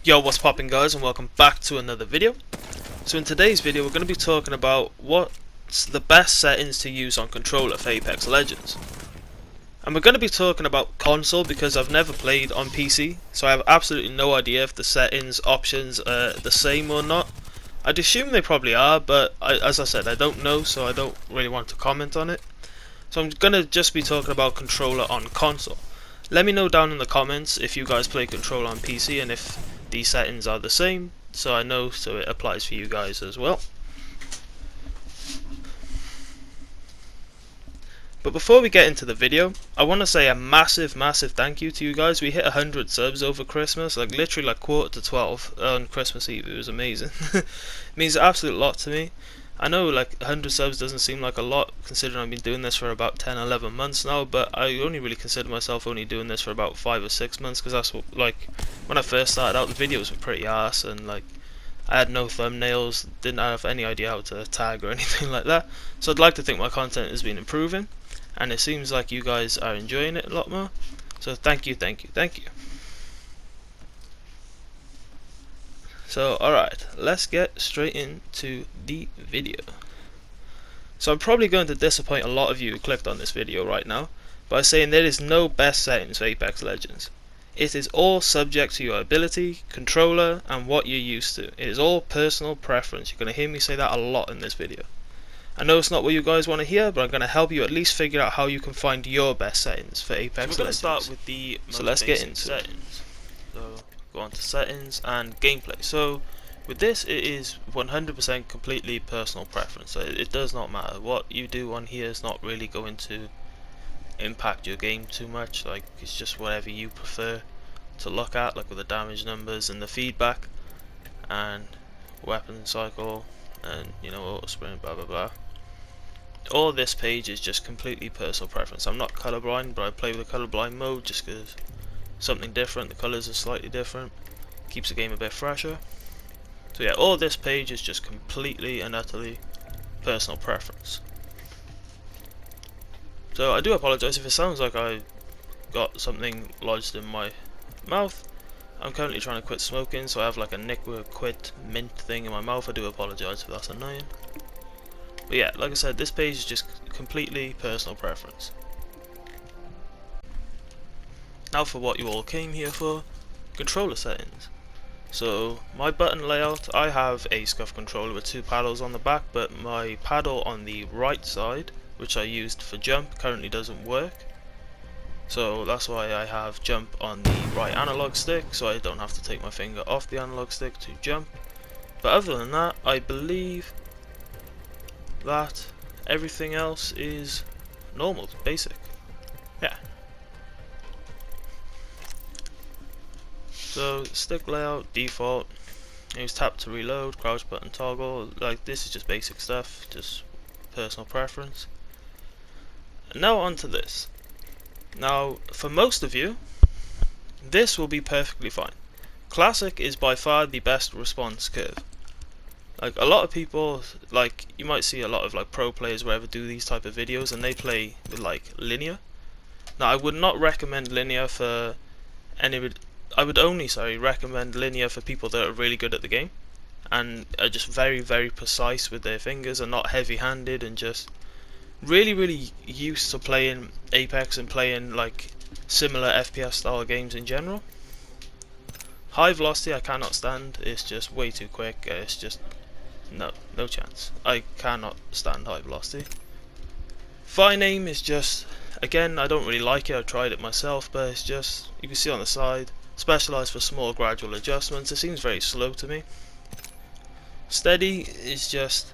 Yo, what's poppin' guys, and welcome back to another video. So in today's video we're going to be talking about what's the best settings to use on controller for Apex Legends. And we're going to be talking about console because I've never played on PC, so I have absolutely no idea if the settings options are the same or not. I'd assume they probably are, but as I said, I don't know, so I don't really want to comment on it. So I'm going to just be talking about controller on console. Let me know down in the comments if you guys play controller on PC and if these settings are the same, so I know, so it applies for you guys as well. But before we get into the video, I want to say a massive thank you to you guys. We hit 100 subs over Christmas, like literally like quarter to 12 on Christmas Eve. It was amazing. It means an absolute lot to me. I know like 100 subs doesn't seem like a lot considering I've been doing this for about 10-11 months now, but I only really consider myself only doing this for about 5 or 6 months, because that's what, like, when I first started out the videos were pretty arse and like I had no thumbnails, didn't have any idea how to tag or anything like that. So I'd like to think my content has been improving, and it seems like you guys are enjoying it a lot more. So thank you. So alright, let's get straight into the video. So I'm probably going to disappoint a lot of you who clicked on this video right now by saying there is no best settings for Apex Legends. It is all subject to your ability, controller, and what you're used to. It is all personal preference. You're going to hear me say that a lot in this video. I know it's not what you guys want to hear, but I'm going to help you at least figure out how you can find your best settings for Apex Legends. We're going to start with the most let's get into settings. So go on to settings and gameplay. So with this, it is 100% completely personal preference. So it does not matter what you do on here. Is not really going to impact your game too much. Like, it's just whatever you prefer to look at, like with the damage numbers and the feedback and weapon cycle and, you know, auto sprint, blah blah blah. All this page is just completely personal preference. I'm not colorblind, but I play with the colorblind mode just because something different. The colors are slightly different, keeps the game a bit fresher. So yeah, all this page is just completely and utterly personal preference. So I do apologise if it sounds like I got something lodged in my mouth. I'm currently trying to quit smoking, so I have like a Nick quit mint thing in my mouth. I do apologise if that's annoying. But yeah, like I said, this page is just completely personal preference. Now for what you all came here for, controller settings. So my button layout, I have a SCUF controller with 2 paddles on the back, but my paddle on the right side, which I used for jump, currently doesn't work. So that's why I have jump on the right analog stick, so I don't have to take my finger off the analog stick to jump. But other than that, I believe that everything else is normal, basic. Yeah. So stick layout, default, use tap to reload, crouch button toggle, like this is just basic stuff, just personal preference. And now on to this. Now for most of you, this will be perfectly fine. Classic is by far the best response curve. Like a lot of people, like you might see a lot of like pro players wherever do these type of videos and they play with like linear. Now I would not recommend linear for any. I would only recommend linear for people that are really good at the game and are just very precise with their fingers and not heavy handed and just really used to playing Apex and playing like similar FPS style games in general. High velocity I cannot stand, it's just way too quick, it's just no chance. I cannot stand high velocity. Fine aim is just, again, I don't really like it, I've tried it myself, but it's just, you can see on the side, specialised for small gradual adjustments. It seems very slow to me. Steady is just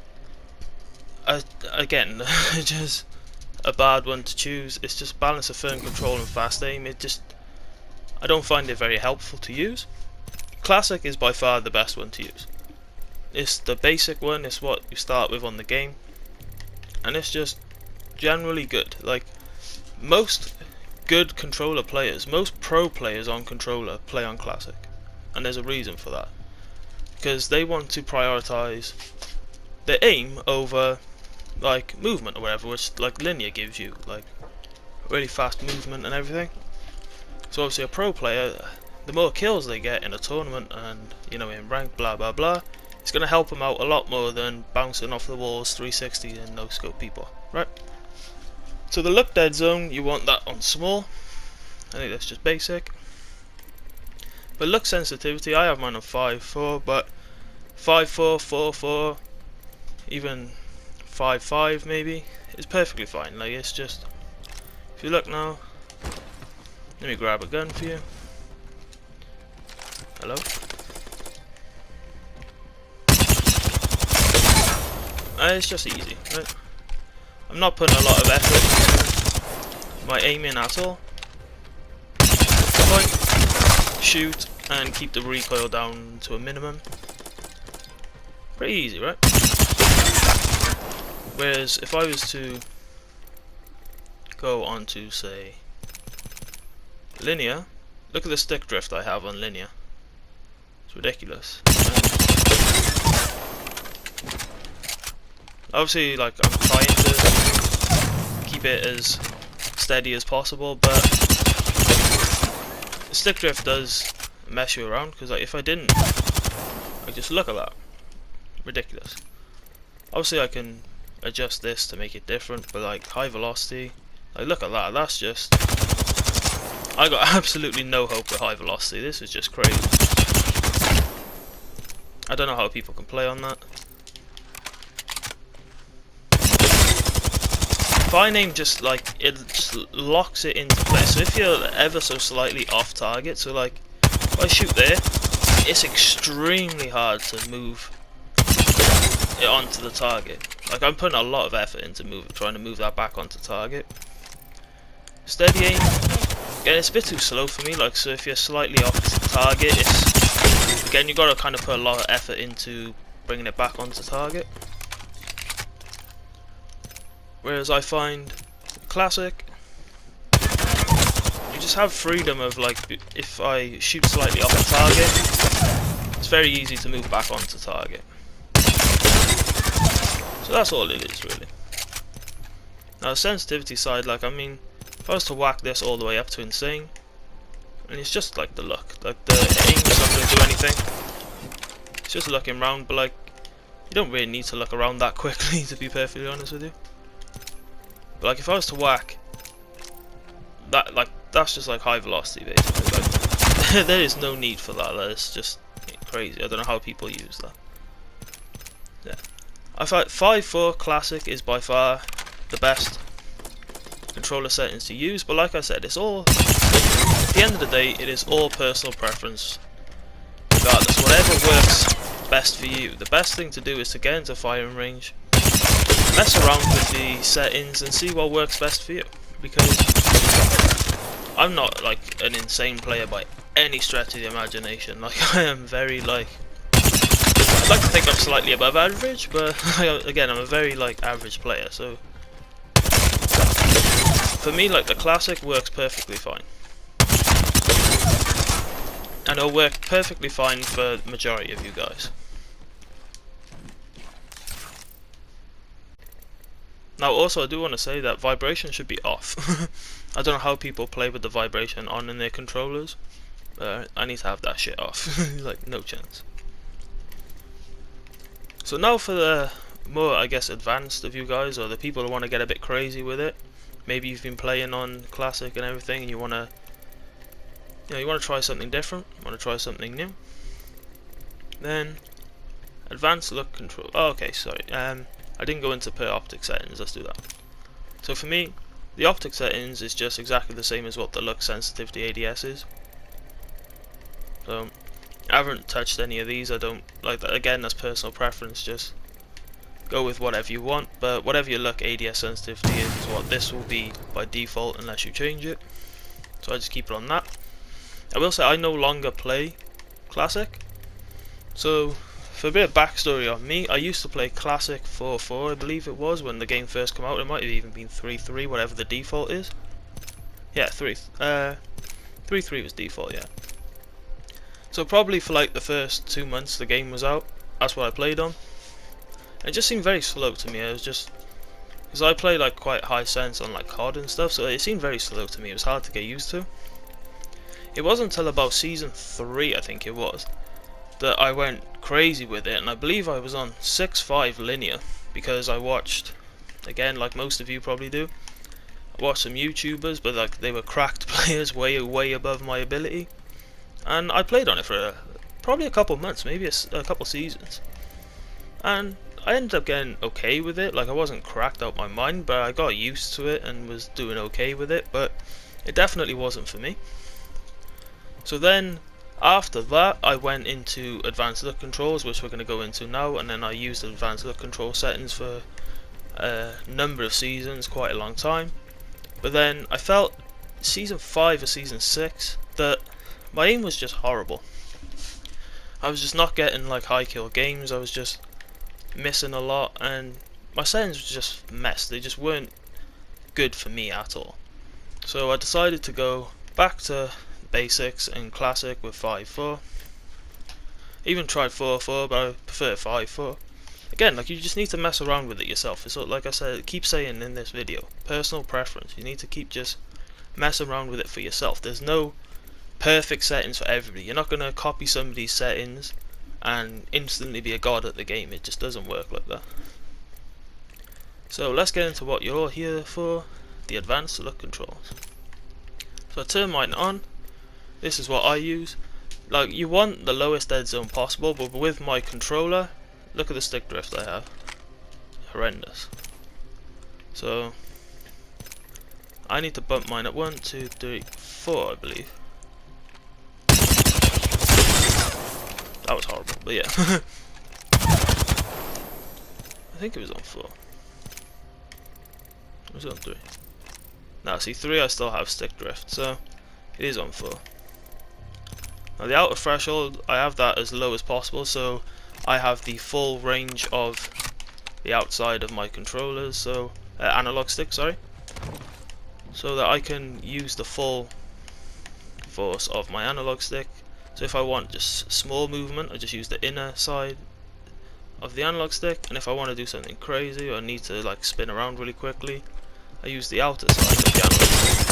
again just a bad one to choose. It's just balance of firm control and fast aim. It just, I don't find it very helpful to use. Classic is by far the best one to use. It's the basic one, it's what you start with on the game, and it's just generally good. Like most good controller players, most pro players on controller play on classic, and there's a reason for that, because they want to prioritize their aim over like movement or whatever, which like linear gives you like really fast movement and everything. So obviously a pro player, the more kills they get in a tournament and, you know, in rank, blah blah blah, it's going to help them out a lot more than bouncing off the walls 360 and no scope people, right? So the look dead zone, you want that on small. I think that's just basic. But look sensitivity, I have mine on 5.4, but 5.4, 4.4, even 5.5 maybe, is perfectly fine. Like, it's just, if you look now, let me grab a gun for you. Hello? It's just easy, right? I'm not putting a lot of effort into my aiming at all. Point, shoot, and keep the recoil down to a minimum. Pretty easy, right? Whereas if I was to go on to, say, linear, look at the stick drift I have on linear. It's ridiculous. Obviously, like, I'm trying to keep it as steady as possible, but the stick drift does mess you around, because like, if I didn't, like, just look at that. Ridiculous. Obviously I can adjust this to make it different, but like, high velocity, like, look at that, that's just, I got absolutely no hope with high velocity. This is just crazy. I don't know how people can play on that. Fine aim just, like, it just locks it into place. So if you're ever so slightly off target, so like, if I shoot there, it's extremely hard to move it onto the target. Like, I'm putting a lot of effort into trying to move that back onto target. Steady aim, again, it's a bit too slow for me. Like, so if you're slightly off target, it's, again, you got to kind of put a lot of effort into bringing it back onto target. Whereas I find classic, you just have freedom of, like, if I shoot slightly off the target, it's very easy to move back onto target. So that's all it is, really. Now the sensitivity side, like, I mean, if I was to whack this all the way up to insane, and it's just like the look, like the aim's not going to do anything. It's just looking around, but like, you don't really need to look around that quickly, to be perfectly honest with you. But like, if I was to whack that, like, that's just like high velocity basically. Like, there is no need for that. That is just crazy. I don't know how people use that. Yeah, I find 5.4 classic is by far the best controller settings to use. But like I said, it's all, at the end of the day, it is all personal preference. Regardless, whatever works best for you. The best thing to do is to get into firing range, mess around with the settings and see what works best for you, because I'm not like an insane player by any stretch of the imagination. Like, I am very, like, I'd like to think I'm slightly above average, but again, I'm a very, like, average player, so for me, like, the classic works perfectly fine, and it'll work perfectly fine for the majority of you guys. Now also, I do want to say that vibration should be off. I don't know how people play with the vibration on in their controllers, but I need to have that shit off. Like, no chance. So now for the more, I guess, advanced of you guys, or the people who want to get a bit crazy with it. Maybe you've been playing on classic and everything, and you want to, you know, you want to try something different, want to try something new. Then advanced look control. Oh, okay, sorry. I didn't go into per optic settings. Let's do that. So for me, the optic settings is just exactly the same as what the look sensitivity ADS is. So I haven't touched any of these. I don't like that. Again, that's personal preference. Just go with whatever you want. But whatever your look ADS sensitivity is what this will be by default unless you change it. So I just keep it on that. I will say I no longer play classic. So for a bit of backstory on me, I used to play classic 4.4, I believe it was, when the game first came out. It might have even been 3.3, whatever the default is. Yeah, 3.3 was default, yeah. So probably for like the first 2 months the game was out, that's what I played on. It just seemed very slow to me. It was just, because I play like quite high sense on like COD and stuff, so it seemed very slow to me. It was hard to get used to. it wasn't until about season 3, I think it was, that I went crazy with it, and I believe I was on 6.5 linear because I watched, again like most of you probably do, I watched some YouTubers, but like they were cracked players way above my ability, and I played on it for probably a couple months, maybe a couple seasons, and I ended up getting okay with it. Like I wasn't cracked out my mind, but I got used to it and was doing okay with it, but it definitely wasn't for me. So then after that I went into advanced look controls, which we're going to go into now, and then I used advanced look control settings for a number of seasons, quite a long time. But then I felt season 5 or season 6 that my aim was just horrible. I was just not getting like high kill games, I was just missing a lot, and my settings were just messed. They just weren't good for me at all. So I decided to go back to basics and classic with 5.4. Even tried 4.4, but I prefer 5.4. Again, like you just need to mess around with it yourself. It's like I said, keep saying in this video, personal preference. You need to keep just messing around with it for yourself. There's no perfect settings for everybody. You're not gonna copy somebody's settings and instantly be a god at the game. It just doesn't work like that. So let's get into what you're all here for, the advanced look controls. So I turn mine on. This is what I use. Like you want the lowest dead zone possible, but with my controller, look at the stick drift I have. Horrendous. So I need to bump mine at 1, 2, 3, 4, I believe. That was horrible, but yeah. I think it was on 4. It was on 3. Now see 3 I still have stick drift, so it is on 4. Now the outer threshold, I have that as low as possible, so I have the full range of the outside of my controllers, so analog stick, sorry, so that I can use the full force of my analog stick. So if I want just small movement, I just use the inner side of the analog stick, and if I want to do something crazy or need to like spin around really quickly, I use the outer side of the analog stick.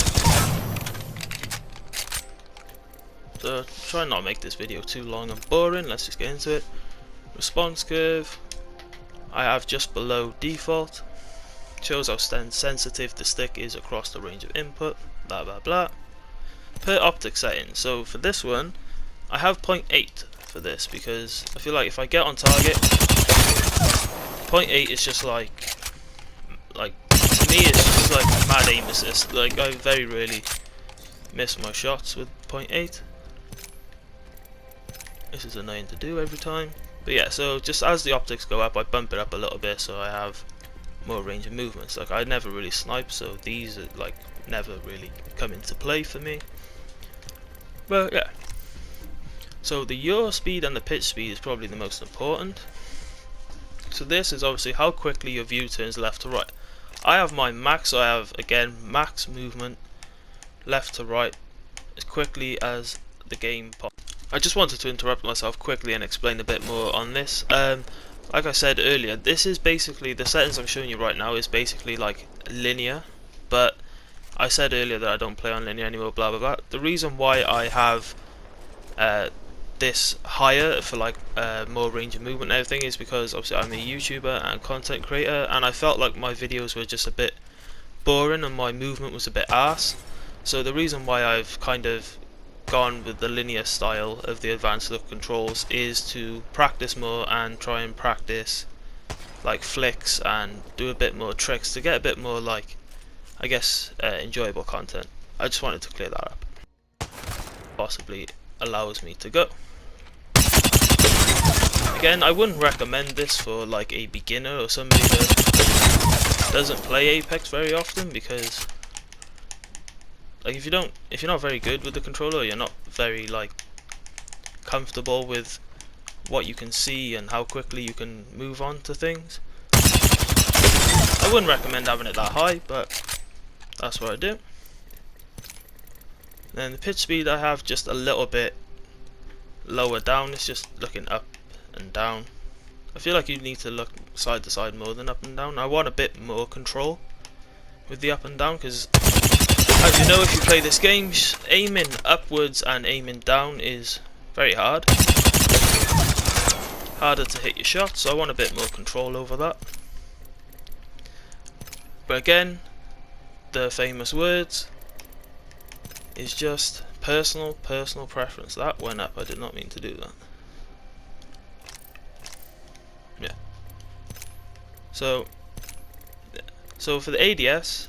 So try not to make this video too long and boring, let's just get into it. Response curve, I have just below default, shows how sensitive the stick is across the range of input, blah blah blah. Per optic settings, so for this one I have 0.8 for this because I feel like if I get on target, 0.8 is just like to me it's just like mad aim assist. Like I very rarely miss my shots with 0.8. This is annoying to do every time, but yeah. So just as the optics go up, I bump it up a little bit so I have more range of movements. Like I never really snipe, so these are like never really come into play for me. But yeah. So the yaw speed and the pitch speed is probably the most important. So this is obviously how quickly your view turns left to right. I have my max, so I have again max movement left to right as quickly as the game pops. I just wanted to interrupt myself quickly and explain a bit more on this. Like I said earlier, this is basically, the settings I'm showing you right now is basically like linear, but I said earlier that I don't play on linear anymore, blah blah blah. The reason why I have this higher for like more range of movement and everything is because obviously I'm a YouTuber and content creator, and I felt like my videos were just a bit boring and my movement was a bit arse. So the reason why I've kind of gone with the linear style of the advanced look controls is to practice more and try and practice like flicks and do a bit more tricks to get a bit more like, I guess, enjoyable content. I just wanted to clear that up. Possibly allows me to go. Again, I wouldn't recommend this for like a beginner or somebody that doesn't play Apex very often, because like if you're not very good with the controller, or you're not very like comfortable with what you can see and how quickly you can move on to things, I wouldn't recommend having it that high, but that's what I do. Then the pitch speed I have just a little bit lower down, it's just looking up and down. I feel like you need to look side to side more than up and down. I want a bit more control with the up and down, because As you know, if you play this game, aiming upwards and aiming down is very hard. Harder to hit your shots, so I want a bit more control over that. But again, the famous words is just personal preference. That went up, I did not mean to do that. Yeah. So for the ADS,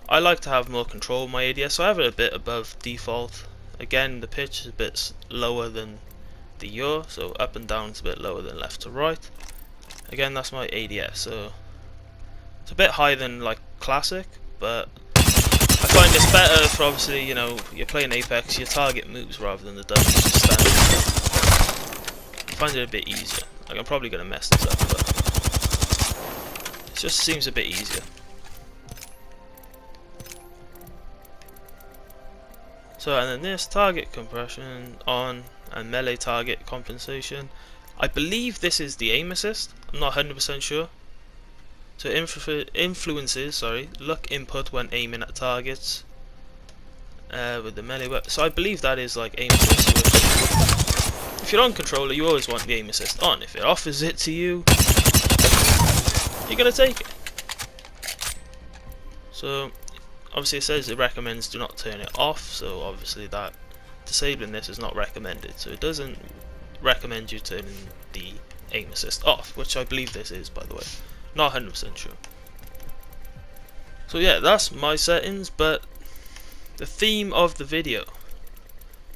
I like to have more control of my ADS, so I have it a bit above default. Again, the pitch is a bit lower than the yaw, so up and down is a bit lower than left to right. Again, that's my ADS, so it's a bit higher than like classic, but I find this better for, obviously, you know, you're playing Apex, your target moves rather than the dummy just standing. I find it a bit easier. Like, I'm probably going to mess this up, but it just seems a bit easier. So, and then this target compression on and melee target compensation. I believe this is the aim assist. I'm not 100% sure. So influences, luck input when aiming at targets with the melee weapon. So I believe that is like aim assist. If you're on controller, you always want the aim assist on. If it offers it to you, you're gonna take it. So obviously it says it recommends do not turn it off, so obviously that disabling this is not recommended, so it doesn't recommend you turning the aim assist off, which I believe this is, by the way, not 100% sure. So yeah, that's my settings, but the theme of the video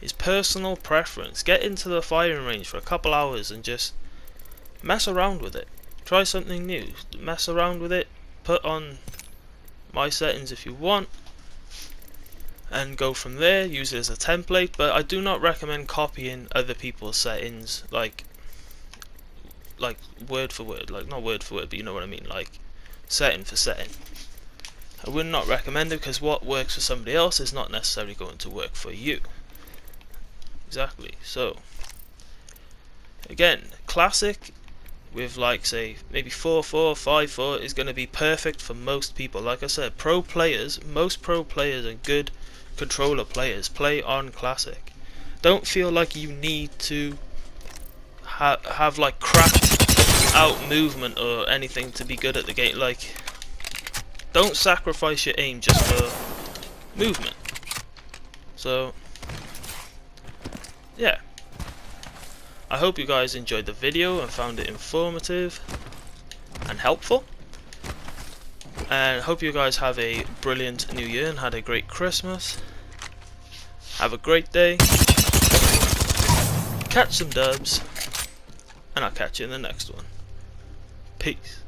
is personal preference. Get into the firing range for a couple hours and just mess around with it, try something new, mess around with it, put on my settings if you want, and go from there. Use it as a template, but I do not recommend copying other people's settings like word for word, like not word for word, but you know what I mean, like setting for setting. I would not recommend it, because what works for somebody else is not necessarily going to work for you. Exactly. So again, classic with like say maybe 4-4, 5-4 is going to be perfect for most people. Like I said, pro players, most pro players and good controller players play on classic. Don't feel like you need to have like cracked out movement or anything to be good at the game. Like, don't sacrifice your aim just for movement. So yeah, I hope you guys enjoyed the video and found it informative and helpful, and hope you guys have a brilliant new year and had a great Christmas. Have a great day, catch some dubs, and I'll catch you in the next one. Peace.